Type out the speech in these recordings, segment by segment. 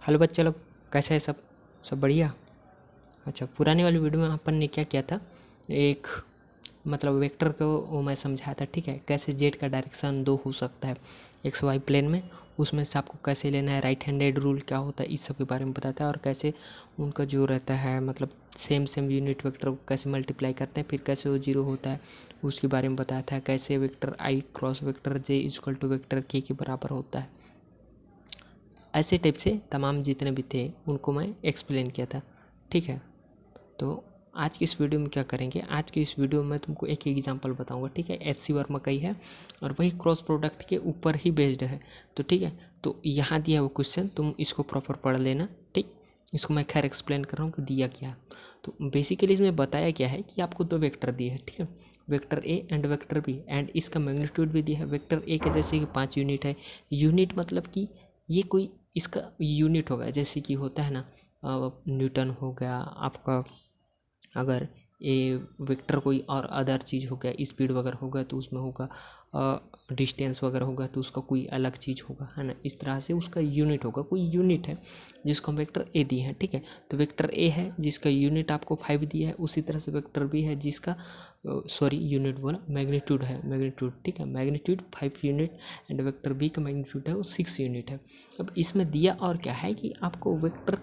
Hello बच्चे लोग, कैसे है सब सब बढ़िया। अच्छा, पुराने वाली वीडियो में अपन ने क्या किया था, एक मतलब वेक्टर को वो मैं समझाया था, ठीक है। कैसे जेड का डायरेक्शन दो हो सकता है एक्स वाई प्लेन में, उसमें से आपको कैसे लेना है, राइट हैंडेड रूल क्या होता है, इस सब के बारे में बताता है। और कैसे उनका जो रहता है मतलब सेम यूनिट वेक्टर को कैसे मल्टीप्लाई करते हैं, फिर कैसे वो जीरो होता है उसके बारे में बताया था। कैसे vector i cross vector j equal to vector के बराबर होता है। ऐसे टाइप से तमाम जितने भी थे उनको मैं एक्सप्लेन किया था, ठीक है। तो आज की इस वीडियो में क्या करेंगे, आज की इस वीडियो में मैं तुमको एक एग्जांपल बताऊंगा, ठीक है। एससी वर्मा का ही है और वही क्रॉस प्रोडक्ट के ऊपर ही बेस्ड है, तो ठीक है। तो यहाँ दिया वो क्वेश्चन, तुम इसको प्रॉपर पढ़ लेना, ठीक। इसको मैं खैर एक्सप्लेन कर रहा हूँ कि दिया क्या है। तो बेसिकली इसमें बताया क्या है कि आपको दो वेक्टर दिए हैं, ठीक है। Vector a and vector b, and इसका मैग्नीट्यूड भी दिया है। वेक्टर ए के जैसे कि 5 यूनिट है। यूनिट मतलब कि ये कोई इसका यूनिट होगा, जैसे कि होता है ना न्यूटन हो गया आपका। अगर ए वेक्टर कोई और अदर चीज़ हो गया, स्पीड वगैरह होगा तो उसमें होगा, डिस्टेंस वगैरह होगा तो उसका कोई अलग चीज़ होगा, है ना। इस तरह से उसका यूनिट होगा, कोई यूनिट है जिसको हम वेक्टर ए दिए हैं, ठीक है। तो वेक्टर ए है जिसका यूनिट आपको 5 दिया है। उसी तरह से वेक्टर बी है जिसका यूनिट बोला, मैग्नीट्यूड है, मैग्नीट्यूड, ठीक है। Magnitude 5 unit and vector b का मैग्नीट्यूड है वो 6 यूनिट है। अब इसमें दिया और क्या है कि आपको वेक्टर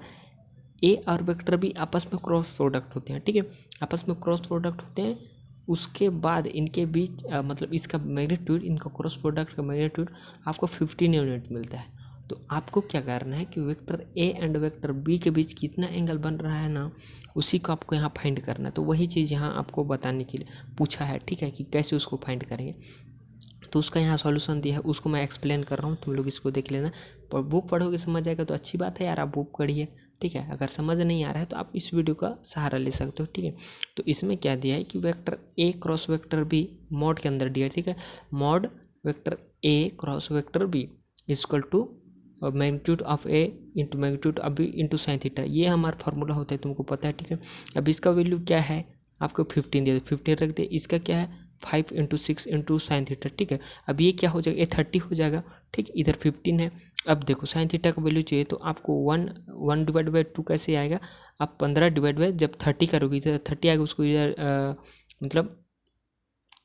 ए और वेक्टर बी आपस में क्रॉस प्रोडक्ट होते हैं, ठीक है। आपस में क्रॉस प्रोडक्ट होते हैं, उसके बाद इनके बीच मतलब इसका मैग्नीट्यूड, इनका क्रॉस प्रोडक्ट का मैग्नीट्यूड आपको 15 यूनिट मिलता है। तो आपको क्या करना है कि vector a and vector b के बीच कितना एंगल बन रहा है ना, उसी को आपको यहाँ फाइंड करना है। तो वही चीज़ यहाँ आपको बताने के लिए पूछा है, ठीक है, कि कैसे उसको फाइंड करेंगे। तो उसका यहाँ सॉल्यूशन दिया है, उसको मैं एक्सप्लेन कर रहा हूँ, तुम लोग इसको देख लेना। पर बुक पढ़ोगे समझ जाएगा तो अच्छी बात है यार, आप बुक पढ़िए, ठीक है। अगर समझ नहीं आ रहा है तो आप इस वीडियो का सहारा ले सकते हो, ठीक है। तो इसमें क्या दिया है कि vector a cross vector b mod के अंदर दिया है, ठीक है। Mod vector a cross vector b equal to magnitude of a into magnitude of b into sine theta, ये हमारा फार्मूला होता है, तुमको पता है, ठीक है। अब इसका वैल्यू क्या है, आपको 15 दिया, 15 रख दे। इसका क्या है 5 इंटू 6 इंटू साइन थीटा, ठीक है। अब ये क्या हो जाएगा, ये 30 हो जाएगा, ठीक। इधर 15 है। अब देखो साइन थीटा का वैल्यू चाहिए तो आपको 1 डिवाइड बाई 2 कैसे आएगा, आप 15 डिवाइड बाई जब 30 करोगे इधर 30 आएगा, उसको इधर मतलब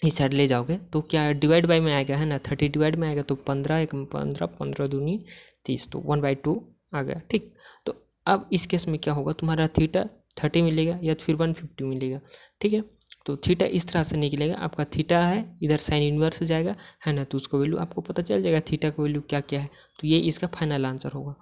इस साइड ले जाओगे तो क्या डिवाइड बाई में आएगा, है ना। 30 डिवाइड में आएगा तो 15 एक 15, 15 दूनी 30, तो 1/2 आ गया, ठीक। तो अब इस केस में क्या होगा, तुम्हारा थीटा 30 मिलेगा या फिर 150 मिलेगा, ठीक है। तो थीटा इस तरह से निकलेगा, आपका थीटा है इधर साइन इनवर्स जाएगा, है ना। तो उसको वैल्यू आपको पता चल जाएगा थीटा का वैल्यू क्या क्या है। तो ये इसका फाइनल आंसर होगा।